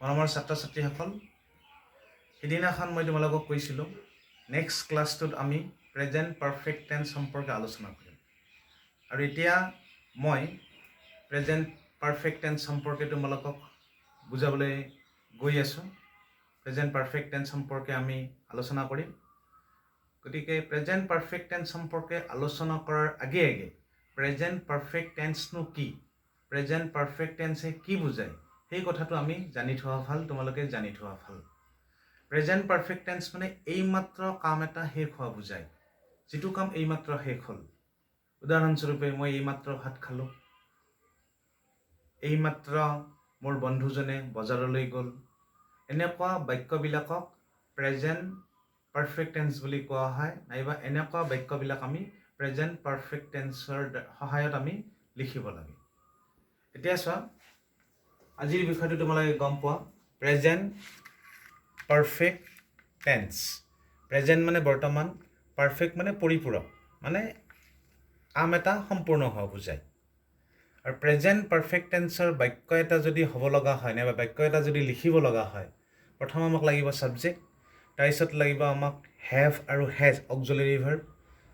মৰমৰ ছাত্ৰ ছাত্ৰীসকল, সিদিনাখন মই তোমালোকক কৈছিলোঁ নেক্সট ক্লাছটোত আমি প্ৰেজেণ্ট পাৰফেক্ট টেন্স সম্পৰ্কে আলোচনা কৰিম। আৰু এতিয়া মই প্ৰেজেণ্ট পাৰফেক্ট টেন্স সম্পৰ্কে তোমালোকক বুজাবলৈ গৈ আছোঁ। প্ৰেজেণ্ট পাৰফেক্ট টেন্স সম্পৰ্কে আমি আলোচনা কৰিম। গতিকে প্ৰেজেণ্ট পাৰফেক্ট টেন্স সম্পৰ্কে আলোচনা কৰাৰ আগে প্ৰেজেণ্ট পাৰফেক্ট টেন্সনো কি, প্ৰেজেণ্ট পাৰফেক্ট টেন্সে কি বুজায়, সেই কথাটো আমি জানি থোৱা ভাল, তোমালোকে জানি থোৱা ভাল। প্ৰেজেণ্ট পাৰফেক্ট টেন্স মানে এইমাত্ৰ কাম এটা শেষ হোৱা বুজায়, যিটো কাম এইমাত্ৰ শেষ হ'ল। উদাহৰণস্বৰূপে মই এইমাত্ৰ ভাত খালোঁ, এইমাত্ৰ মোৰ বন্ধুজনে বজাৰলৈ গ'ল। এনেকুৱা বাক্যবিলাকক প্ৰেজেণ্ট পাৰফেক্ট টেন্স বুলি কোৱা হয়, নাইবা এনেকুৱা বাক্যবিলাক আমি প্ৰেজেণ্ট পাৰফেক্ট টেন্সৰ সহায়ত আমি লিখিব লাগে। এতিয়া চোৱা, আজিৰ বিষয়টো তোমালোকে গম পোৱা, প্ৰেজেণ্ট পাৰফেক্ট টেন্স। প্ৰেজেণ্ট মানে বৰ্তমান, পাৰফেক্ট মানে পৰিপূৰক, মানে কাম এটা সম্পূৰ্ণ হোৱা বুজায়। আৰু প্ৰেজেণ্ট পাৰফেক্ট টেন্সৰ বাক্য এটা যদি হ'ব লগা হয়, নাইবা বাক্য এটা যদি লিখিব লগা হয়, প্ৰথম আমাক লাগিব ছাবজেক্ট, তাৰপিছত লাগিব আমাক হেভ আৰু হেজ অক্সিলাৰী ভাৰ্ব,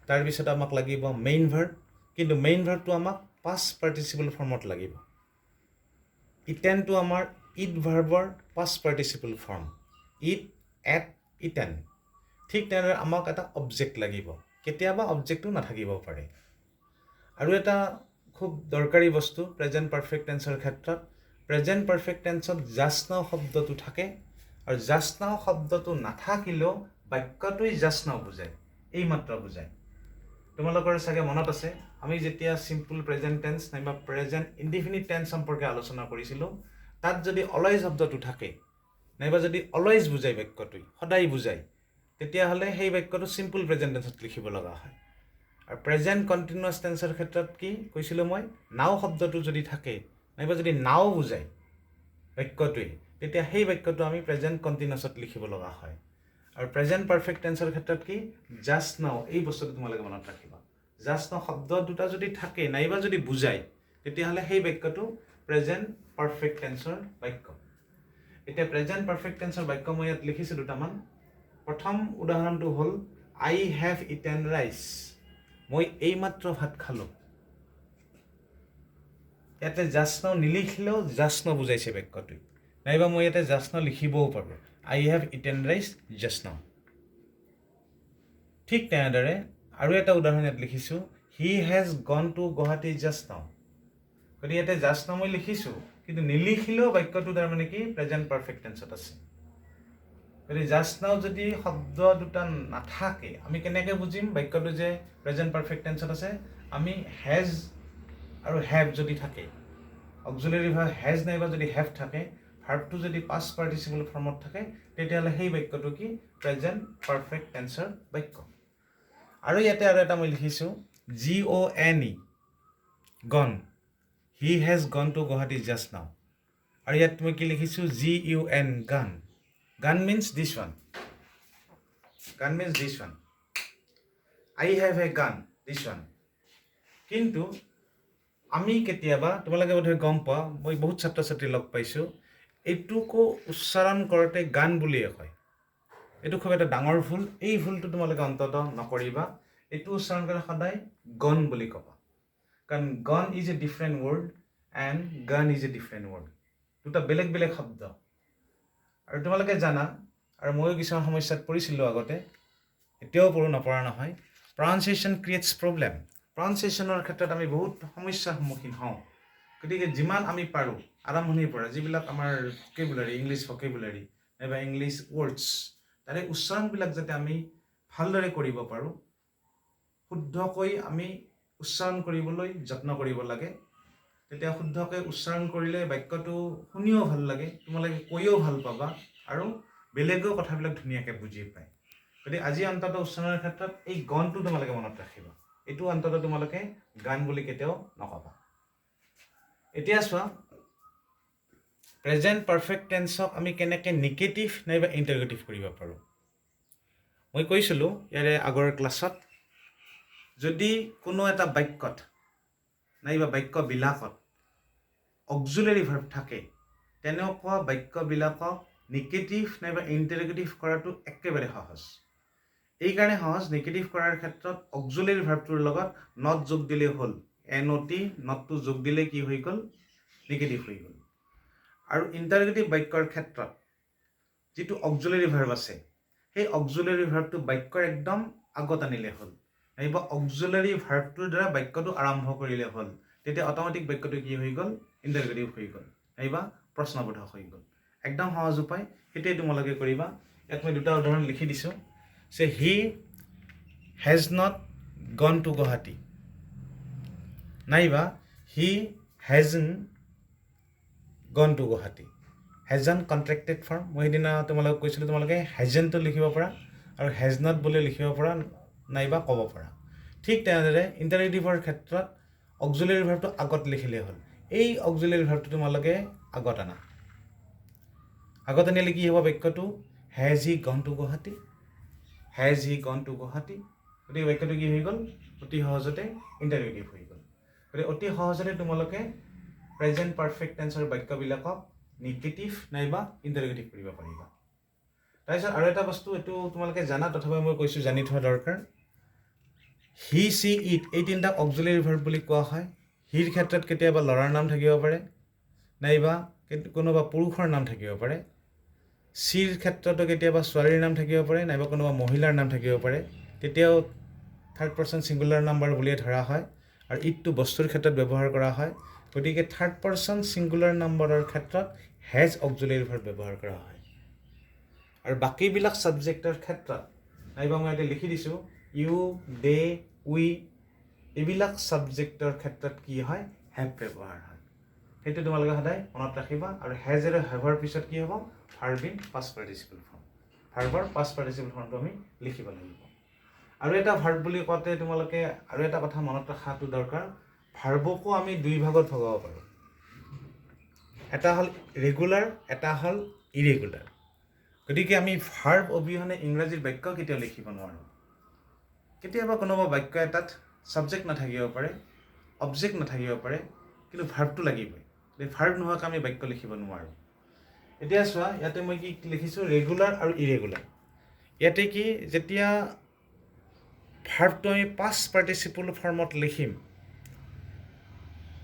তাৰপিছত আমাক লাগিব মেইন ভাৰ্ব। কিন্তু মেইন ভাৰ্বটো আমাক পাষ্ট পাৰ্টিচিপল ফৰ্মত লাগিব। ইটেনটো আমাৰ ইট ভাৰ্বৰ past participle form, eat, ate, eaten. ঠিক তেনেদৰে আমাক এটা অবজেক্ট লাগিব, কেতিয়াবা অবজেক্টটো নাথাকিব পাৰে। আৰু এটা খুব দৰকাৰী বস্তু প্ৰেজেণ্ট পাৰফেক্ট টেন্সৰ ক্ষেত্ৰত, প্ৰেজেণ্ট পাৰফেক্ট টেন্সত জাষ্ট নাও শব্দটো থাকে, আৰু জাষ্ট নাও শব্দটো নাথাকিলেও বাক্যটোই জাষ্ট নাও বুজায়, এইমাত্ৰ বুজায়। তোমালোকৰ চাগে মনত আছে, আমি যেতিয়া চিম্পল প্ৰেজেণ্ট টেন্স নাইবা প্ৰেজেণ্ট ইনডিফিনিট টেন্স সম্পৰ্কে আলোচনা কৰিছিলোঁ, তাত যদি অলৱেজ শব্দটো থাকে, নাইবা যদি অলৱেজ বুজায় বাক্যটোই, সদায় বুজায়, তেতিয়াহ'লে সেই বাক্যটো চিম্পল প্ৰেজেণ্ট টেন্সত লিখিব লগা হয়। আৰু প্ৰেজেণ্ট কণ্টিনিউৱাছ টেন্সৰ ক্ষেত্ৰত কি কৈছিলোঁ মই, নাও শব্দটো যদি থাকে, নাইবা যদি নাও বুজায় বাক্যটোৱে, তেতিয়া সেই বাক্যটো আমি প্ৰেজেণ্ট কণ্টিনিউৱাছত লিখিব লগা হয়। আৰু প্ৰেজেণ্ট পাৰফেক্ট টেন্সৰ ক্ষেত্ৰত কি, জাষ্ট নাও, এই বস্তুটো তোমালোকে মনত ৰাখিবা। জাষ্ট নাও শব্দ দুটা যদি থাকে, নাইবা যদি বুজায়, তেতিয়াহ'লে সেই বাক্যটো প্ৰেজেণ্ট পাৰফেক্ট টেন্সৰ বাক্য। এতিয়া প্ৰেজেণ্ট পাৰফেক্ট টেন্সৰ বাক্য মই ইয়াত লিখিছোঁ দুটামান। প্ৰথম উদাহৰণটো হ'ল আই হেভ ইটেন ৰাইচ, মই এইমাত্ৰ ভাত খালোঁ। ইয়াতে জাষ্ট নাও নিলিখিলেও জাষ্ট নাও বুজাইছে বাক্যটোৱে, নাইবা মই ইয়াতে জাষ্ট নাও লিখিবও পাৰোঁ, আই হেভ ইটেন ৰাইচ জাষ্ট নাও। ঠিক তেনেদৰে আৰু এটা উদাহৰণ ইয়াত লিখিছোঁ, he has gone to Guwahati just নাও। গতিকে ইয়াতে জাষ্ট নাও মই লিখিছোঁ, কিন্তু নিলিখিলেও বাক্যটো তাৰমানে কি প্ৰেজেণ্ট পাৰফেক্ট টেন্সত আছে। গতিকে জাষ্ট নাও যদি শব্দ দুটা নাথাকে, আমি কেনেকৈ বুজিম বাক্যটো যে প্ৰেজেণ্ট পাৰফেক্ট টেন্সত আছে? আমি হেজ আৰু হেভ যদি থাকে, অক্সিলাৰী ভাৰ্ব হেজ নাইবা যদি হেভ থাকে, ভাৰ্বটো যদি পাষ্ট পাৰ্টিচিপল ফৰ্মত থাকে, তেতিয়াহ'লে সেই বাক্যটো কি প্ৰেজেণ্ট পাৰফেক্ট টেন্সৰ বাক্য। আৰু ইয়াতে আৰু এটা মই লিখিছোঁ, GONE, গন, he has gone to Guwahati just নাও। আৰু ইয়াত মই কি লিখিছোঁ, GUN, গান। গান মিনছ দিছ ওৱান, গান means this one, I have a গান, দিছ ওৱান। কিন্তু আমি কেতিয়াবা, তোমালোকে বোধহয় গম পোৱা, মই বহুত ছাত্ৰ ছাত্ৰী লগ পাইছোঁ, এইটোকো উচ্চাৰণ কৰোঁতে গান বুলিয়ে কয়। এইটো খুব এটা ডাঙৰ ভুল, এই ভুলটো তোমালোকে অন্ততঃ নকৰিবা। এইটো উচ্চাৰণ কৰে সদায় গন বুলি ক'বা, কাৰণ গন is a different word and গান ইজ এ ডিফাৰেণ্ট ৱৰ্ড, দুটা বেলেগ বেলেগ শব্দ। আৰু তোমালোকে জানা, আৰু ময়ো কিছুমান সমস্যাত পৰিছিলোঁ আগতে, এতিয়াও পঢ়ো, নপঢ়া নহয়, প্ৰনাউন্সিয়েশ্যন ক্ৰিয়েটছ প্ৰব্লেম। প্ৰনাউন্সিয়েশ্যনৰ ক্ষেত্ৰত আমি বহুত সমস্যাৰ সন্মুখীন হওঁ। গতিকে যিমান আমি পাৰোঁ আৰম্ভণিৰ পৰা, যিবিলাক আমাৰ ভকেবুলাৰী, ইংলিছ ভকেবুলাৰী নাইবা ইংলিছ ৱৰ্ডছ, তাৰে উচ্চাৰণবিলাক যাতে আমি ভালদৰে কৰিব পাৰোঁ, শুদ্ধকৈ আমি উচ্চাৰণ কৰিবলৈ যত্ন কৰিব লাগে। তেতিয়া শুদ্ধকৈ উচ্চাৰণ কৰিলে বাক্যটো শুনিও ভাল লাগে, তোমালোকে কৈও ভাল পাবা, আৰু বেলেগেও কথাবিলাক ধুনীয়াকৈ বুজি পায়। গতিকে আজি অন্ততঃ উচ্চাৰণৰ ক্ষেত্ৰত এই গনটো তোমালোকে মনত ৰাখিবা, এইটো অন্ততঃ তোমালোকে গান বুলি কেতিয়াও নক'বা। এতিয়া চোৱা, প্ৰেজেণ্ট পাৰফেক্ট টেন্সক আমি কেনেকৈ নিগেটিভ নাইবা ইণ্টাৰগেটিভ কৰিব পাৰোঁ। মই কৈছিলোঁ ইয়াৰে আগৰ ক্লাছত, যদি কোনো এটা বাক্যত নাইবা বাক্যবিলাকত অক্সিলাৰী ভাৰ্ব থাকে, তেনেকুৱা বাক্যবিলাকক নিগেটিভ নাইবা ইণ্টাৰগেটিভ কৰাটো একেবাৰে সহজ। এই কাৰণে সহজ, নিগেটিভ কৰাৰ ক্ষেত্ৰত অক্সিলাৰী ভাৰ্বটোৰ লগত নট যোগ দিলেই হ'ল। NOT নটটো যোগ দিলে কি হৈ গ'ল? নিগেটিভ হৈ গ'ল। আৰু ইণ্টাৰগেটিভ বাক্যৰ ক্ষেত্ৰত যিটো অক্সিলাৰী ভাৰ্ব আছে, সেই অক্সিলাৰী ভাৰ্বটো বাক্যৰ একদম আগত আনিলে হ'ল, নাইবা অক্সিলাৰী ভাৰ্বটোৰ দ্বাৰা বাক্যটো আৰম্ভ কৰিলে হ'ল। তেতিয়া অট'মেটিক বাক্যটো কি হৈ গ'ল? ইণ্টাৰগেটিভ হৈ গ'ল, নাইবা প্ৰশ্নবোধক হৈ গ'ল। একদম সহজ উপায়, সেইটোৱে তোমালোকে কৰিবা। ইয়াত মই দুটা উদাহৰণ লিখি দিছোঁ যে he has not gone to Guwahati, নাইবা হি হেজন গন টু গুৱাহাটী। হেজন কণ্ট্ৰেক্টেড ফৰ্ম, মই সেইদিনা তোমালোকক কৈছিলোঁ, তোমালোকে হেজনটো লিখিব পাৰা আৰু হেজ নট বুলি লিখিব পাৰা, নাইবা ক'ব পাৰা। ঠিক তেনেদৰে ইণ্টাৰগেটিভৰ ক্ষেত্ৰত অক্সিলাৰী ভাৰ্বটো আগত লিখিলেই হ'ল। এই অক্সিলাৰী ভাৰ্বটো তোমালোকে আগত আনা। আগত আনিলে কি হ'ব বাক্যটো? Has he gone to Guwahati, has he gone to Guwahati. গতিকে বাক্যটো কি হৈ গ'ল? অতি সহজতে ইণ্টাৰগেটিভ হৈ গ'ল। গতিকে অতি সহজতে তোমালোকে প্ৰেজেণ্ট পাৰফেক্ট টেন্সৰ বাক্যবিলাকক নিগেটিভ নাইবা ইণ্টাৰগেটিভ কৰিব পাৰিবা। তাৰপিছত আৰু এটা বস্তু, এইটো তোমালোকে জানা, তথাপি মই কৈছোঁ জানি থোৱা দৰকাৰ। হি চি ইট, এই তিনিটা অক্সিলাৰী ভাৰ্ব বুলি কোৱা হয়। হিৰ ক্ষেত্ৰত কেতিয়াবা ল'ৰাৰ নাম থাকিব পাৰে, নাইবা কোনোবা পুৰুষৰ নাম থাকিব পাৰে। চিৰ ক্ষেত্ৰতো কেতিয়াবা ছোৱালীৰ নাম থাকিব পাৰে, নাইবা কোনোবা মহিলাৰ নাম থাকিব পাৰে। তেতিয়াও থাৰ্ড পাৰ্চন ছিংগুলাৰ নাম্বাৰ বুলিয়ে ধৰা হয়। আৰু ইটটো বস্তুৰ ক্ষেত্ৰত ব্যৱহাৰ কৰা হয়। গতিকে থাৰ্ড পাৰ্চন ছিংগুলাৰ নাম্বাৰৰ ক্ষেত্ৰত হেজ অক্সিলাৰী ভাৰ্ব ব্যৱহাৰ কৰা হয়। আৰু বাকীবিলাক ছাবজেক্টৰ ক্ষেত্ৰত, নাইবা মই ইয়াতে লিখি দিছোঁ ইউ, দে, উই, এইবিলাক ছাবজেক্টৰ ক্ষেত্ৰত কি হয়? হেভ ব্যৱহাৰ হয়। সেইটো তোমালোকে সদায় মনত ৰাখিবা। আৰু হেজ আৰু হেভৰ পিছত কি হ'ব? Verb in past participle form. ভাৰ্বৰ পাষ্ট পাৰ্টিচিপল ফৰ্মটো আমি লিখিব লাগিব। আৰু এটা ভাৰ্ব বুলি কওঁতে তোমালোকে আৰু এটা কথা মনত ৰখাটো দৰকাৰ, ভাৰ্বকো আমি দুই ভাগত ভগাব পাৰোঁ। এটা হ'ল ৰেগুলাৰ, এটা হ'ল ইৰেগুলাৰ। গতিকে আমি ভাৰ্ব অবিহনে ইংৰাজীৰ বাক্য কেতিয়াও লিখিব নোৱাৰোঁ। কেতিয়াবা কোনোবা বাক্য এটাত ছাবজেক্ট নাথাকিব পাৰে, অবজেক্ট নাথাকিব পাৰে, কিন্তু ভাৰ্বটো লাগিবই। ভাৰ্ব নোহোৱাকৈ আমি বাক্য লিখিব নোৱাৰোঁ। এতিয়া চোৱা, ইয়াতে মই কি লিখিছোঁ? ৰেগুলাৰ আৰু ইৰেগুলাৰ। ইয়াতে কি, যেতিয়া ভাৰ্বটো আমি পাষ্ট পাৰ্টিচিপল ফৰ্মত লিখিম,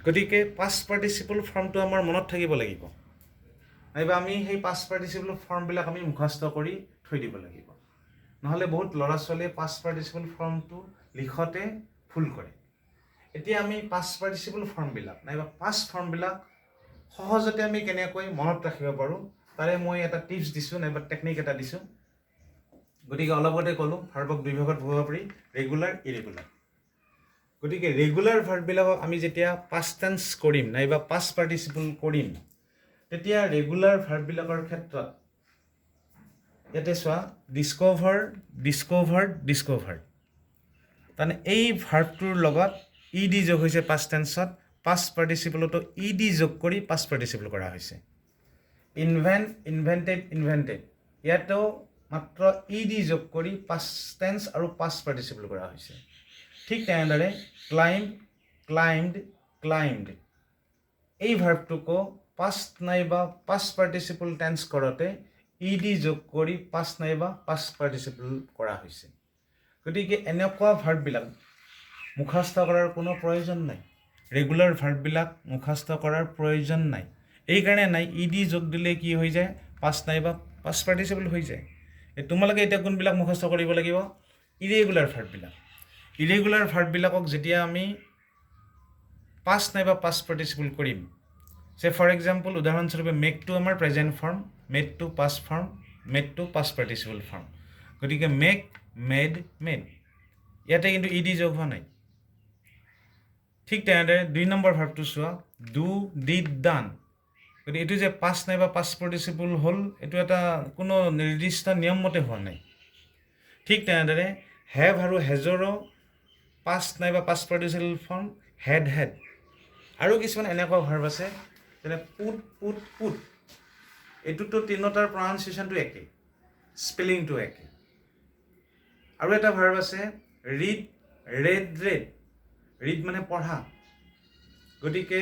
গতিকে পাষ্ট পাৰ্টিচিপল ফৰ্মটো আমাৰ মনত থাকিব লাগিব, নাইবা আমি সেই পাষ্ট পাৰ্টিচিপল ফৰ্মবিলাক আমি মুখস্থ কৰি থৈ দিব লাগিব। নহ'লে বহুত ল'ৰা ছোৱালীয়ে পাষ্ট পাৰ্টিচিপল ফৰ্মটো লিখোঁতে ভুল কৰে। এতিয়া আমি পাষ্ট পাৰ্টিচিপল ফৰ্মবিলাক নাইবা পাষ্ট ফৰ্মবিলাক সহজতে আমি কেনেকৈ মনত ৰাখিব পাৰোঁ, তাৰে মই এটা টিপছ দিছোঁ, নাইবা টেকনিক এটা দিছোঁ। গতিকে অলপতে ক'লোঁ ভাৰ্বক দুই ভাগত ভগাব পাৰি, ৰেগুলাৰ, ইৰেগুলাৰ। গতিকে ৰেগুলাৰ ভাৰ্ববিলাকক আমি যেতিয়া পাষ্ট টেন্স কৰিম, নাইবা পাষ্ট পাৰ্টিচিপল কৰিম, তেতিয়া ৰেগুলাৰ ভাৰ্ববিলাকৰ ক্ষেত্ৰত ইয়াতে চোৱা, ডিস্কভাৰ, ডিস্কভাৰ্ড, ডিস্কভাৰ্ড। তাৰমানে এই ভাৰ্বটোৰ লগত ই ডি যোগ হৈছে পাষ্ট টেন্সত, পাষ্ট পাৰ্টিচিপলতো ই ডি যোগ কৰি পাষ্ট পাৰ্টিচিপল কৰা হৈছে। ইনভেণ্ট, ইনভেণ্টেড, ইনভেণ্টেড, ইয়াতো মাত্ৰ ই ডি যোগ কৰি পাষ্ট টেন্স আৰু পাষ্ট পাৰ্টিচিপল কৰা হৈছে। ঠিক তেনেদৰে ক্লাইম্ব, ক্লাইম্বড, ক্লাইম্বড, এই ভাৰ্বটোকো পাষ্ট নাইবা পাষ্ট পাৰ্টিচিপল টেন্স কৰোঁতে ই ডি যোগ কৰি পাষ্ট নাইবা পাষ্ট পাৰ্টিচিপল কৰা হৈছে। গতিকে এনেকুৱা ভাৰ্ববিলাক মুখস্থ কৰাৰ কোনো প্ৰয়োজন নাই। ৰেগুলাৰ ভাৰ্ববিলাক মুখস্থ কৰাৰ প্ৰয়োজন নাই। এইকাৰণে নাই, ই ডি যোগ দিলে কি হৈ যায়? পাষ্ট নাইবা পাষ্ট পাৰ্টিচিপল হৈ যায়। তোমালোকে এতিয়া কোনবিলাক মুখস্থ কৰিব লাগিব? ইৰেগুলাৰ ভাৰ্ববিলাক। ইৰেগুলাৰ ভাৰ্ববিলাকক যেতিয়া আমি পাষ্ট নাইবা পাষ্ট পাৰ্টিচিপল কৰিম, যে ফৰ এক্সাম্পল উদাহৰণস্বৰূপে মেকটো আমাৰ প্ৰেজেণ্ট ফৰ্ম, মেডটো পাষ্ট ফৰ্ম, মেডটো পাষ্ট পাৰ্টিচিপল ফৰ্ম। গতিকে মেক, মেড, মেড, ইয়াতে কিন্তু ই ডি যোগ হোৱা নাই। ঠিক তেনেদৰে 2 নম্বৰ ভাৰ্বটো চোৱা, ডু, ডিড, ডান। গতিকে এইটো যে পাষ্ট নাইবা পাষ্ট পাৰ্টিচিপল হ'ল, এইটো এটা কোনো নিৰ্দিষ্ট নিয়ম মতে হোৱা নাই। ঠিক তেনেদৰে হেভ আৰু হেজৰো পাষ্ট নাইবা past participle form, had, had. আৰু কিছুমান এনেকুৱা ভাৰ্ব আছে, যেনে পুট, পুট, পুট। এইটোতো তিনিটাৰ প্ৰনাউন্সিয়েশ্যনটো একেই, স্পেলিংটো একেই। আৰু এটা ভাৰ্ব আছে ৰিড, ৰেড, ৰেড। ৰিড মানে পঢ়া, গতিকে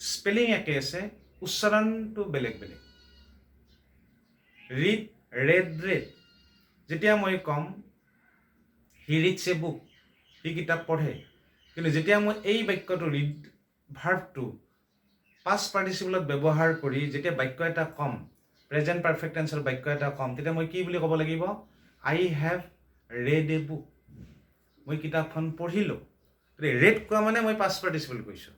স্পেলিং একে আছে, উচ্চাৰণটো বেলেগ বেলেগ ৰিড ৰেড যেতিয়া মই কম হি ৰিডছ এ বুক সি কিতাপ পঢ়ে কিন্তু যেতিয়া মই এই বাক্যটো ৰিড ভাৰ্বটো পাষ্ট পাৰ্টিচিপলত ব্যৱহাৰ কৰি যেতিয়া বাক্য এটা কম প্ৰেজেণ্ট পাৰফেক্ট টেন্সৰ বাক্য এটা কম তেতিয়া মই কি বুলি ক'ব লাগিব আই হেভ ৰেড এ বুক মই কিতাপখন পঢ়িলোঁ ৰেড কোৱা মানে মই পাষ্ট পাৰ্টিচিপল কৈছোঁ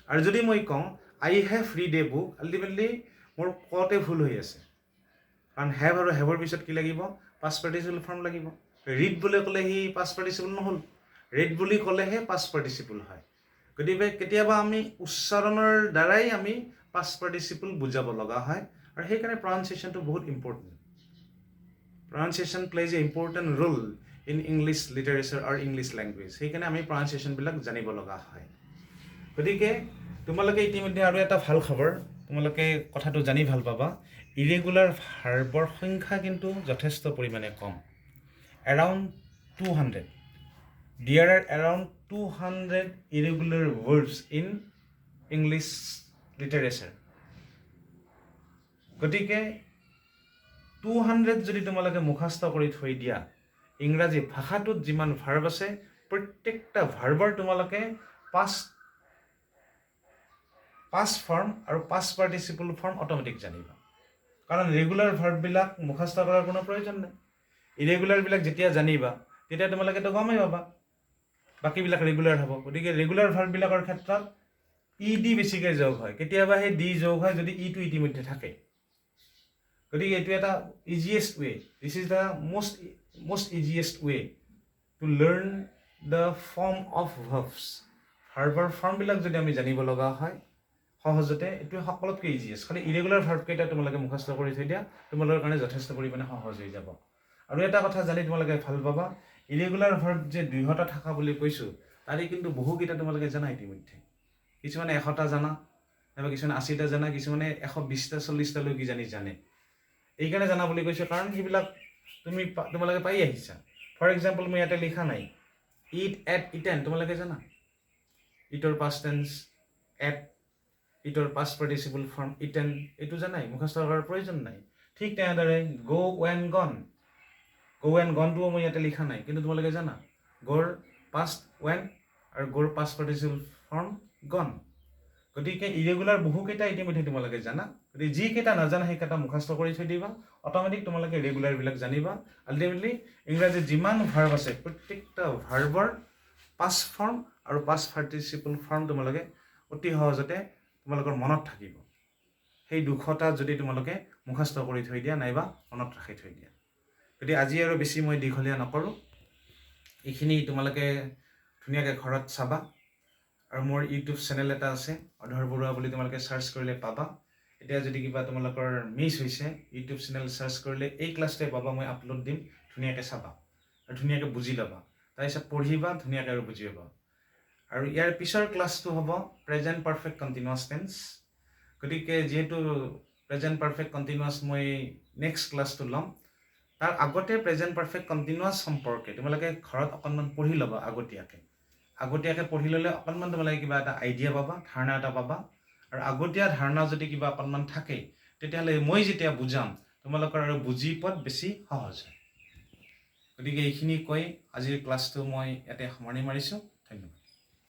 আৰু যদি মই কওঁ I have read a book ultimately মোৰ কওঁতে ভুল হৈ আছে কাৰণ হেভ আৰু হেভৰ পিছত কি লাগিব পাষ্ট পাৰ্টিচিপল ফৰ্ম লাগিব ৰিড বুলি ক'লে সি পাষ্ট পাৰ্টিচিপল নহ'ল ৰেড বুলি ক'লেহে পাষ্ট পাৰ্টিচিপল হয় গতিকে কেতিয়াবা আমি উচ্চাৰণৰ দ্বাৰাই আমি পাষ্ট পাৰ্টিচিপল বুজাব লগা হয় আৰু সেইকাৰণে প্ৰনাউন্সিয়েশ্যনটো বহুত important pronunciation plays a important role in English literature আৰু ইংলিছ লেংগুৱেজ সেইকাৰণে আমি প্ৰনাউন্সিয়েশ্যনবিলাক জানিব লগা হয় গতিকে তোমালোকে ইতিমধ্যে আৰু এটা ভাল খবৰ তোমালোকে কথাটো জানি ভাল পাবা ইৰেগুলাৰ ভাৰ্বৰ সংখ্যা কিন্তু যথেষ্ট পৰিমাণে কম around 200 There are around 200 irregular verbs in English literature. গতিকে 200 যদি তোমালোকে মুখস্থ কৰি থৈ দিয়া ইংৰাজী ভাষাটোত যিমান ভাৰ্ব আছে প্ৰত্যেকটা ভাৰ্বৰ তোমালোকে পাষ্ট ফৰ্ম আৰু পাষ্ট পাৰ্টিচিপল ফৰ্ম অট'মেটিক জানিবা কাৰণ ৰেগুলাৰ ভাৰ্ববিলাক মুখস্থ কৰাৰ কোনো প্ৰয়োজন নাই ইৰেগুলাৰবিলাক যেতিয়া জানিবা তেতিয়া তোমালোকেতো গমেই পাবা বাকীবিলাক ৰেগুলাৰ হ'ব গতিকে ৰেগুলাৰ ভাৰ্ববিলাকৰ ক্ষেত্ৰত ই ডি বেছিকৈ যোগ হয় কেতিয়াবা সেই ডি যোগ হয় যদি ইটো ইতিমধ্যে থাকে গতিকে এইটো এটা easiest way this is the most easiest way to learn the form of verbs ভাৰ্বৰ ফৰ্মবিলাক যদি আমি জানিব লগা হয় সহজতে এইটো সকলোতকৈ ইজিয়েষ্ট খালি ইৰেগুলাৰ ভাৰ্বকেইটা তোমালোকে মুখস্থ কৰি থৈ দিয়া তোমালোকৰ কাৰণে যথেষ্ট পৰিমাণে সহজ হৈ যাব আৰু এটা কথা জানি তোমালোকে ভাল পাবা ইৰেগুলাৰ ভাৰ্ব যে 200টা থকা বুলি কৈছোঁ তাৰে কিন্তু বহুকেইটা তোমালোকে জানা ইতিমধ্যে কিছুমানে 100টা জানা নাইবা কিছুমানে 80টা জানা কিছুমানে 120টা 40টালৈ কি জানে এইকাৰণে জানা বুলি কৈছোঁ কাৰণ সেইবিলাক তোমালোকে পাই আহিছা ফৰ এক্সাম্পল মই ইয়াতে লিখা নাই ইট এট ইটেন তোমালোকে জানা ইটৰ পাষ্ট টেন্স এট ইটৰ পাষ্ট পাৰ্টিচিপল ফৰ্ম ইটেন এইটো জানাই মুখস্থ কৰাৰ প্ৰয়োজন নাই ঠিক তেনেদৰে গো ৱেন গনটোও মই ইয়াতে লিখা নাই কিন্তু তোমালোকে জানা গ'ৰ পাষ্ট ৱেন আৰু গ'ৰ পাষ্ট পাৰ্টিচিপল ফৰ্ম গন গতিকে ইৰেগুলাৰ বহুকেইটা ইতিমধ্যে তোমালোকে জানা গতিকে যিকেইটা নাজানা সেইকেইটা মুখস্থ কৰি থৈ দিবা অট'মেটিক তোমালোকে ৰেগুলাৰবিলাক জানিবা আল্টিমেটলি ইংৰাজীত যিমান ভাৰ্ব আছে প্ৰত্যেকটা ভাৰ্বৰ পাষ্ট ফৰ্ম আৰু পাষ্ট পাৰ্টিচিপল ফৰ্ম তোমালোকে অতি সহজতে তোমালোকৰ মনত থাকিব সেই 200টা যদি তোমালোকে মুখস্থ কৰি থৈ দিয়া নাইবা মনত ৰাখি থৈ দিয়া গতিকে আজি আৰু বেছি মই দীঘলীয়া নকৰোঁ এইখিনি তোমালোকে ধুনীয়াকৈ ঘৰত চাবা আৰু মোৰ ইউটিউব চেনেল এটা আছে অধৰ বৰুৱা বুলি তোমালোকে চাৰ্চ কৰিলে পাবা এতিয়া যদি কিবা তোমালোকৰ মিছ হৈছে ইউটিউব চেনেল চাৰ্চ কৰিলে এই ক্লাছটোৱে পাবা মই আপলোড দিম ধুনীয়াকৈ চাবা আৰু ধুনীয়াকৈ বুজি ল'বা তাৰপিছত পঢ়িবা ধুনীয়াকৈ আৰু বুজি পাবা আৰু ইয়াৰ পিছৰ ক্লাছটো হ'ব প্ৰেজেণ্ট পাৰফেক্ট কণ্টিনিউৱাছ টেন্স গতিকে যিহেতু প্ৰেজেণ্ট পাৰফেক্ট কণ্টিনিউৱাছ মই নেক্সট ক্লাছটো ল'ম তাৰ আগতে প্ৰেজেণ্ট পাৰফেক্ট কণ্টিনিউৱাছ সম্পৰ্কে তোমালোকে ঘৰত অকণমান পঢ়ি ল'বা আগতীয়াকৈ পঢ়ি ল'লে অকণমান তোমালোকে কিবা এটা আইডিয়া পাবা ধাৰণা এটা পাবা আৰু আগতীয়া ধাৰণা যদি কিবা অকণমান থাকে তেতিয়াহ'লে মই যেতিয়া বুজাম তোমালোকৰ আৰু বুজি পোৱাত বেছি সহজ হয় গতিকে এইখিনি কৈ আজিৰ ক্লাছটো মই ইয়াতে সামৰণি মাৰিছোঁ ধন্যবাদ